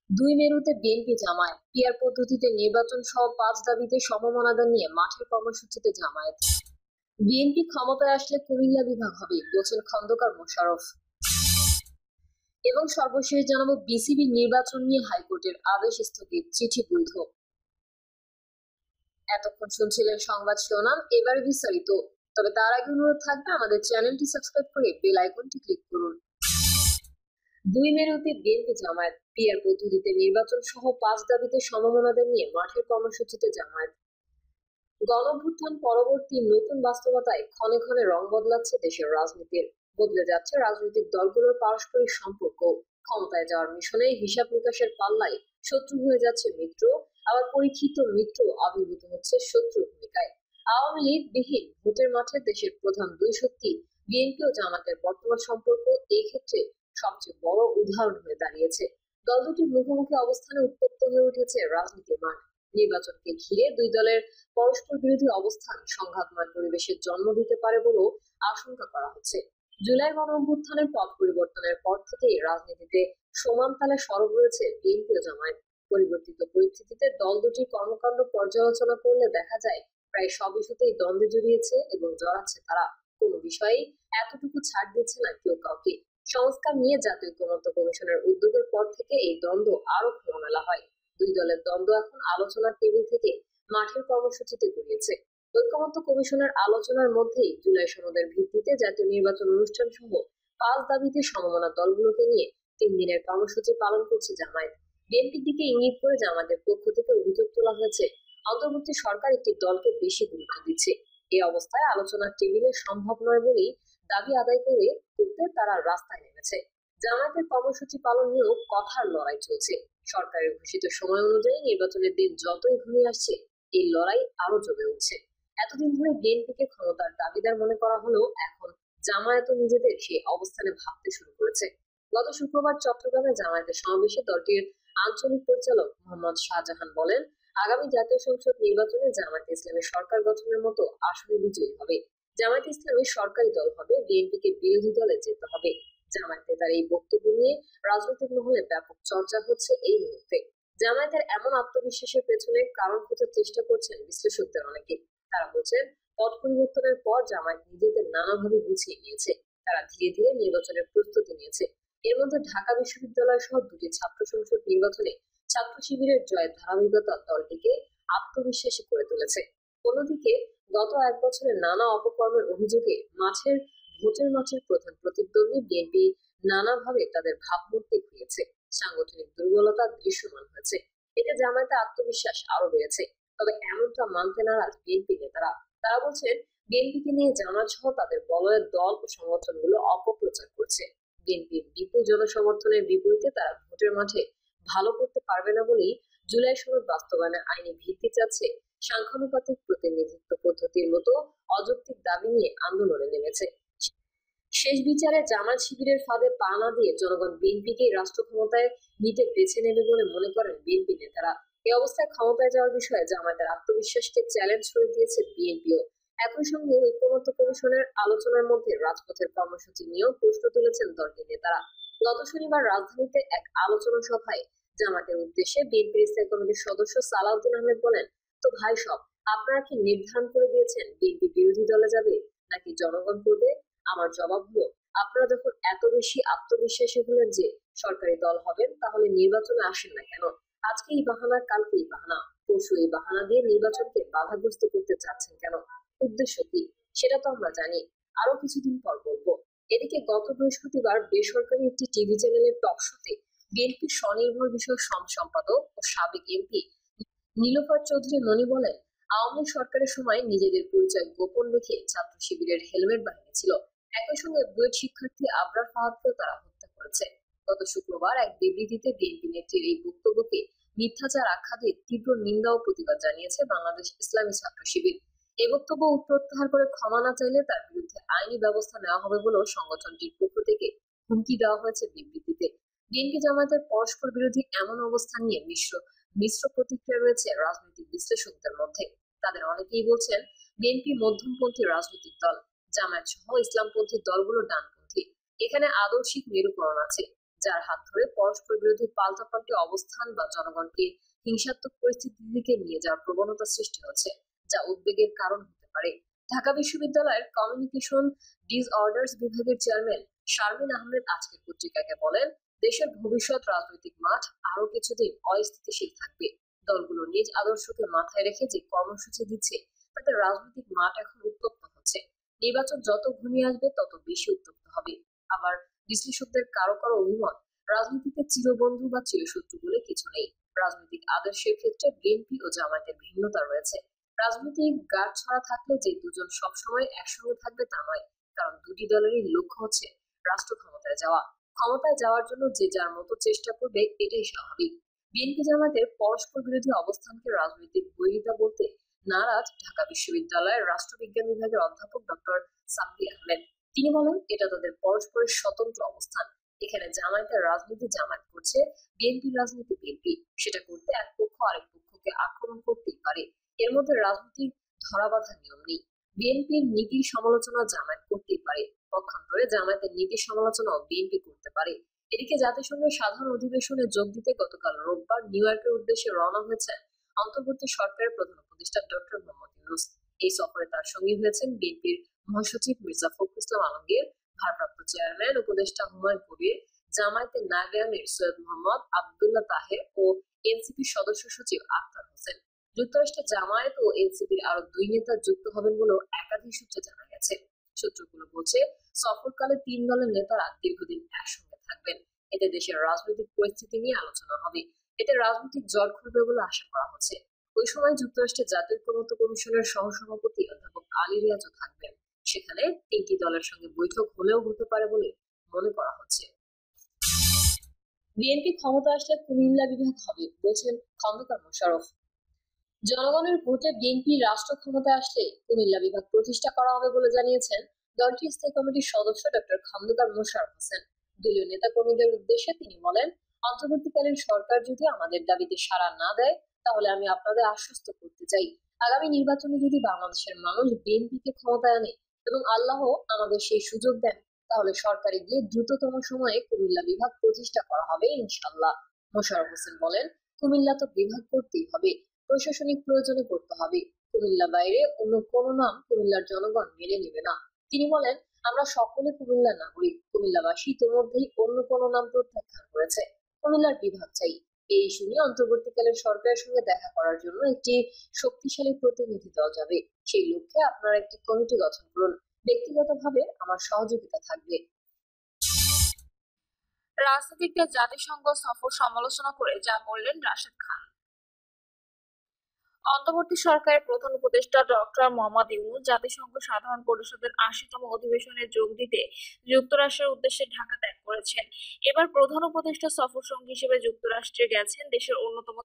দুই মেরুতে BNP Jamaat PR পদ্ধতিতে নির্বাচন সহ ৫ দাবিতে সমমনাদা নিয়ে মাঠের কর্মসূচিতে জামায়াত। বিএনপি ক্ষমতায় আসলে কুমিল্লা বিভাগ হবে বলছেন খন্দকার মোশাররফ। এবং সর্বশেষ জানাবো বিসিবি নির্বাচন নিয়ে হাইকোর্টের আদেশ স্থগিত, চিঠি বৈধ। এতক্ষণ শুনছিলেন সংবাদ শিরোনাম, এবারে বিস্তারিত। তবে তার আগে অনুরোধ থাকবে আমাদের চ্যানেলটি সাবস্ক্রাইব করে বেল আইকনটি ক্লিক করুন। দুই মেরুতে বিএনপি জামায়াত পিআর পদ্ধতিতে নির্বাচন সহ ৫ দাবিতে সমমনাদা নিয়ে মাঠের কর্মসূচিতে জামায়াত। গণঅভ্যুত্থান পরবর্তী নতুন বাস্তবতায় ক্ষণে ক্ষণে রং বদলাচ্ছে দেশের রাজনীতির, বদলে যাচ্ছে রাজনৈতিক দলগুলোর পারস্পরিক সম্পর্ক। ক্ষমতায় যাওয়ার মিশনে হিসাব নিকাশের পাল্লায় শত্রু হয়ে যাচ্ছে মিত্র, আবার পরীক্ষিত মিত্র আবির্ভূত হচ্ছে শত্রুর ভূমিকায়। আওয়ামী লীগ বিহীন ভোটের মাঠে দেশের প্রধান দুই শক্তি বিএনপি ও জামাতের বর্তমান সম্পর্ক এই ক্ষেত্রে সবচেয়ে বড় উদাহরণ হয়ে দাঁড়িয়েছে। দল দুটির মুখোমুখি অবস্থানে উত্তপ্ত হয়ে উঠেছে রাজনীতির মাঠ। নির্বাচনকে ঘিরে দুই দলের পরস্পর বিরোধী অবস্থান সংঘাতময় পরিবেশের জন্ম দিতে পারে বলেও আশঙ্কা করা হচ্ছে। জুলাই গণঅভ্যুত্থানের পথ পরিবর্তনের পর থেকেই রাজনীতিতে সমান তালে সরব রয়েছে বিএনপি ও জামায়াত। পরিবর্তিত পরিস্থিতিতে দল দুটির কর্মকাণ্ড পর্যালোচনা করলে দেখা যায় প্রায় সব ইস্যুতেই দ্বন্দ্বে জড়িয়েছে এবং জড়াচ্ছে তারা। কোনো বিষয়েই এতটুকু ছাড় দিচ্ছে না কেউ কাউকে। সংস্কার নিয়ে জাতীয় ঐকমত্য কমিশনের উদ্যোগের পর থেকে এই দ্বন্দ্ব আরো খোলামেলা হয়। দুই দলের দ্বন্দ্ব এখন আলোচনার টেবিল থেকে মাঠের কর্মসূচিতে গড়িয়েছে। ঐকমত্য কমিশনের আলোচনার মধ্যেই জুলাই সনদের ভিত্তিতে জাতীয় নির্বাচন অনুষ্ঠান সহ ৫ দাবিতে সমমনা দলগুলোকে নিয়ে ৩ দিনের কর্মসূচি পালন করছে জামায়াত। বিএনপির দিকে ইঙ্গিত করে জামায়াতের পক্ষ থেকে অভিযোগ তোলা হয়েছে অন্তর্বর্তী সরকার একটি দলকে বেশি গুরুত্ব দিচ্ছে। এই অবস্থায় আলোচনার টেবিলে সম্ভব নয় বলেই দাবি আদায় করতে তারা রাস্তায় নেমেছে। জামায়াতের কর্মসূচি পালন নিয়েও কথার লড়াই চলছে। সরকারের ঘোষিত সময় অনুযায়ী নির্বাচনের দিন যতই ঘনিয়ে আসছে এই লড়াই আরো জমে উঠছে। এতদিন ধরে বিএনপিকে ক্ষমতার দাবিদার মনে করা হলেও এখন জামায়াতও নিজেদের সেই অবস্থানে ভাবতে শুরু করেছে। গত শুক্রবার চট্টগ্রামে জামায়াতের সমাবেশে দলটির আঞ্চলিক পরিচালক মোহাম্মদ শাহজাহান বলেন, আগামী জাতীয় সংসদ নির্বাচনে জামায়াতে ইসলামী সরকার গঠনের মতো আসনে বিজয়ী হবে। জামায়াতে ইসলামী সরকারি দল হবে, বিএনপিকে বিরোধী দলে যেতে হবে। জামায়াতে তার এই বক্তব্য নিয়ে রাজনৈতিক মহলে ব্যাপক চর্চা হচ্ছে এই মুহূর্তে। জামায়াতের এমন আত্মবিশ্বাসের পেছনে কারণ খোঁজার চেষ্টা করছেন বিশ্লেষকদের অনেকে। তারা বলছেন পথ পরিবর্তনের পর জামায়াত নিজেদের নানাভাবে গুছিয়ে নিয়েছে। তারা ধীরে ধীরে নির্বাচনের প্রস্তুতি নিয়েছে। এর মধ্যে ঢাকা বিশ্ববিদ্যালয় সহ দুটি ছাত্র সংসদ নির্বাচনে ছাত্র শিবিরের জয়ের ধারাবাহিকতা দলটিকে আত্মবিশ্বাসী করে তুলেছে। অন্যদিকে গত ১ বছরে নানা অপকর্মের অভিযোগে ভোটের মাঠের প্রধান প্রতিদ্বন্দ্বী বিএনপি নানাভাবে তাদের ভাবমূর্তি ঘুরিয়েছে। সাংগঠনিক দুর্বলতা দৃশ্যমান হয়েছে। এতে জামায়াতে আত্মবিশ্বাস আরো বেড়েছে। তবে এমনটা মানতে নারাজ বিএনপি নেতারা। তারা বলছেন বিএনপিকে নিয়ে জামায়াত সহ তাদের বলয়ের দল ও সংগঠনগুলো অপপ্রচার করছে। বিএনপির বিপুল জনসমর্থনের বিপরীতে তারা ভোটের মাঠে ভালো করতে পারবে না বলেই জুলাই সনদ বাস্তবায়নে আইনি ভিত্তি চাচ্ছে সাংখ্যানুপাতিক প্রতিনিধিত্ব পদ্ধতির মতো অযৌক্তিক দাবি নিয়ে আন্দোলনে নেমেছে। শেষ বিচারে জামায়াত শিবিরের ফাঁদে পা না দিয়ে জনগণ বিএনপিকে রাষ্ট্র ক্ষমতায় নিতে বেছে নেবে বলে মনে করেন বিএনপি নেতারা। এই অবস্থায় ক্ষমতায় যাওয়ার বিষয়ে জামায়াতের আত্মবিশ্বাসকে চ্যালেঞ্জ করে দিয়েছে বিএনপিও। একই সঙ্গে ঐকমত্য কমিশনের আলোচনার মধ্যে রাজপথের কর্মসূচি নিয়েও প্রশ্ন তুলেছেন দলটির নেতারা। গত শনিবার রাজধানীতে এক আলোচনা সভায় জামায়াতের উদ্দেশ্যে বিএনপির স্থায়ী কমিটির সদস্য সালাউদ্দিন আহমেদ বলেন, তো ভাই সব আপনারা কি নির্ধারণ করে দিয়েছেন বিএনপি বিরোধী দলে যাবে নাকি জনগণ করবে? আমার জবাব হলো, আপনারা যখন এত বেশি আত্মবিশ্বাসী হলেন যে সরকারি দল হবেন, তাহলে নির্বাচনে আসেন না কেন? আজকে এই বাহানা, কালকে এই বাহানা, পরশু এই বাহানা দিয়ে নির্বাচনকে বাধাগ্রস্ত করতে চাচ্ছেন কেন? উদ্দেশ্য কি সেটা তো আমরা জানি, আরো কিছুদিন পর বলবো। এদিকে গত বৃহস্পতিবার বেসরকারি একটি টিভি চ্যানেলের টক শোতে বিএনপির স্বনির্ভর বিষয়ক সম্পাদক ও সাবেক এমপি নীলোফার চৌধুরী মনি বলেন, আওয়ামী লীগ সরকারের সময় নিজেদের পরিচয় গোপন রেখে ছাত্র শিবিরের হেলমেট বাহিনী ছিল। একই সঙ্গে বুয়েট শিক্ষার্থী আবরার ফাহাদকেও তারা হত্যা করেছে। গত শুক্রবার এক বিবৃতিতে বিএনপি নেত্রীর এই বক্তব্যকে মিথ্যাচার আখ্যা দিয়ে তীব্র নিন্দা ও প্রতিবাদ জানিয়েছে বাংলাদেশ ইসলামী ছাত্র শিবির। এই বক্তব্য প্রত্যাহার করে ক্ষমা না চাইলে তার বিরুদ্ধে আইনি ব্যবস্থা নেওয়া হবে বলেও সংগঠনটির পক্ষ থেকে হুমকি দেওয়া হয়েছে বিবৃতিতে। বিএনপি জামায়াতের পরস্পর বিরোধী এমন অবস্থান নিয়ে মিশ্র প্রতিক্রিয়া রয়েছে রাজনৈতিক বিশ্লেষকদের মধ্যে। তাদের অনেকেই বলছেন বিএনপি মধ্যমপন্থী রাজনৈতিক দল, জামায়াত সহ ইসলামপন্থী দলগুলো ডানপন্থী। এখানে আদর্শিক মেরুকরণ আছে। যার হাত ধরে পরস্পর বিরোধী পাল্টাপাল্টি অবস্থান বা জনগণকে হিংসাত্মক পরিস্থিতির দিকে নিয়ে যাওয়ার প্রবণতা সৃষ্টি হচ্ছে, যা উদ্বেগের কারণ হতে পারে। ঢাকা বিশ্ববিদ্যালয়ের কমিউনিকেশন ডিসঅর্ডার্স বিভাগের চেয়ারম্যান শারমিন আহমেদ আজকের পত্রিকাকে বলেন, দেশের ভবিষ্যৎ রাজনৈতিক মাঠ আরো কিছুদিন অস্থিতিশীল থাকবে। দলগুলো নিজ আদর্শকে মাথায় রেখে যে কর্মসূচি দিচ্ছে তাতে রাজনৈতিক মাঠ এখন উত্তপ্ত হচ্ছে। নির্বাচন যত ঘনিয়ে আসবে তত বেশি উত্তপ্ত হবে। আবার বিশ্লেষকদের কারো কারো অভিমত, রাজনীতিতে চিরবন্ধু বা চিরশত্রু বলে কিছু নেই। রাজনৈতিক আদর্শের ক্ষেত্রে বিএনপি ও জামায়াতের ভিন্নতা রয়েছে। রাজনৈতিক গাঁটছড়া থাকলে যে দুজন সবসময় একসঙ্গে থাকবে তা নয়, কারণ দুটি দলেরই লক্ষ্য হচ্ছে রাষ্ট্র ক্ষমতায় যাওয়া। ক্ষমতায় যাওয়ার জন্য যে যার মতো চেষ্টা করবে, এটাই স্বাভাবিক। বিএনপি জামায়াতের পরস্পর বিরোধী অবস্থানকে রাজনৈতিক বৈরিতা বলতে নারাজ ঢাকা বিশ্ববিদ্যালয়ের রাষ্ট্রবিজ্ঞান বিভাগের অধ্যাপক ডক্টর সাব্বির আহমেদ। তিনি বলেন, এটা তাদের পরস্পরের স্বতন্ত্র অবস্থান। এখানে জামায়াতের রাজনীতি জামায়াত করছে, বিএনপির রাজনীতি বিএনপি। সেটা করতে এক পক্ষ আরেক পক্ষকে আক্রমণ করতেই পারে। এর মধ্যে রাজনৈতিক ধরাবাঁধা নিয়ম নেই। বিএনপির নীতির সমালোচনা জামায়াত করতেই পারে, পক্ষান্তরে জামায়াতের নীতির সমালোচনাও বিএনপি করতে পারে। এদিকে জাতিসংঘের সাধারণ অধিবেশনে যোগ দিতে গতকাল রোববার নিউ ইয়র্কের উদ্দেশ্যে রওনা হয়েছেন অন্তর্বর্তী সরকারের প্রধান উপদেষ্টা ডক্টর মোহাম্মদ ইউনূস। এই সফরে তার সঙ্গী হয়েছেন বিএনপির মহাসচিব মির্জা ফখরুল ইসলাম আলমগীর, ভারপ্রাপ্ত চেয়ারম্যান উপদেষ্টা হুমায়ুন কবির, জামায়াতের নায়েবে আমির সৈয়দ মোহাম্মদ আবদুল্লাহ তাহের ও এনসিপির সদস্য সচিব আখতার হোসেন। যুক্তরাষ্ট্রে জামায়াত ও এনসিপির আরো দুই নেতা যুক্ত হবেন বলেও একাধিক সূত্রে জানা গেছে। সূত্রগুলো বলছে, সফরকালে তিন দলের নেতারা দীর্ঘদিন একসঙ্গে থাকবেন। এতে দেশের রাজনৈতিক পরিস্থিতি নিয়ে আলোচনা হবে। এতে রাজনৈতিক জট খুলবে বলে আশা করা হচ্ছে। ওই সময় যুক্তরাষ্ট্রের জাতীয় ঐকমত্য কমিশনের সহসভাপতি অধ্যাপক আলী রিয়াজও থাকবেন। সেখানে তিনটি দলের সঙ্গে বৈঠক হলেও হতে পারে বলে মনে করা হচ্ছে। বিএনপি ক্ষমতা আসলে কুমিল্লা বিভাগ হবে বলছেন খন্দকার মোশাররফ। জনগণের ভোটে বিএনপি রাষ্ট্র ক্ষমতায় আসলে কুমিল্লা বিভাগ প্রতিষ্ঠা করা হবে বলে জানিয়েছেন দলটির স্থায়ী কমিটির সদস্য ডক্টর খন্দকার মোশাররফ হোসেন। দলীয় নেতাকর্মীদের উদ্দেশ্যে তিনি বলেন, অন্তর্বর্তীকালীন সরকার যদি আমাদের দাবিতে সাড়া না দেয়, তাহলে আমি আপনাদের আশ্বস্ত করতে চাই, আগামী নির্বাচনে যদি বাংলাদেশের মানুষ বিএনপিকে ক্ষমতায় আনে এবং আল্লাহ আমাদের সেই সুযোগ দেন, তাহলে সরকারে গিয়ে দ্রুততম সময়ে কুমিল্লা বিভাগ প্রতিষ্ঠা করা হবে ইনশাআল্লাহ। মোশাররফ হোসেন বলেন, কুমিল্লা তো বিভাগ করতেই হবে, প্রশাসনিক প্রয়োজনে করতে হবে। কুমিল্লা বাইরে অন্য কোনো নাম কুমিল্লার জনগণ মেনে নেবে না। তিনি বলেন, আমরা সকলে কুমিল্লার নাগরিক। কুমিল্লাবাসী ইতিমধ্যেই অন্য কোনো নাম প্রত্যাখ্যান করেছে। কুমিল্লার বিভাগ চাই। এই ইস্যু নিয়ে অন্তর্বর্তীকালীন সরকারের সঙ্গে দেখা করার জন্য একটি শক্তিশালী প্রতিনিধি দল যাবে। সেই লক্ষ্যে আপনারা একটি কমিটি গঠন করুন। ব্যক্তিগতভাবে আমার সহযোগিতা থাকবে। রাজনীতিকদের জাতিসংঘ সফর সমালোচনা করে যা বললেন রাশেদ খান। অন্তর্বর্তী সরকারের প্রধান উপদেষ্টা ডক্টর মোহাম্মদ ইউনূস জাতিসংঘ সাধারণ পরিষদের ৮০তম অধিবেশনে যোগ দিতে যুক্তরাষ্ট্রের উদ্দেশ্যে ঢাকা ত্যাগ করেছেন। এবার প্রধান উপদেষ্টা সফর সঙ্গী হিসেবে যুক্তরাষ্ট্রে গেছেন দেশের অন্যতম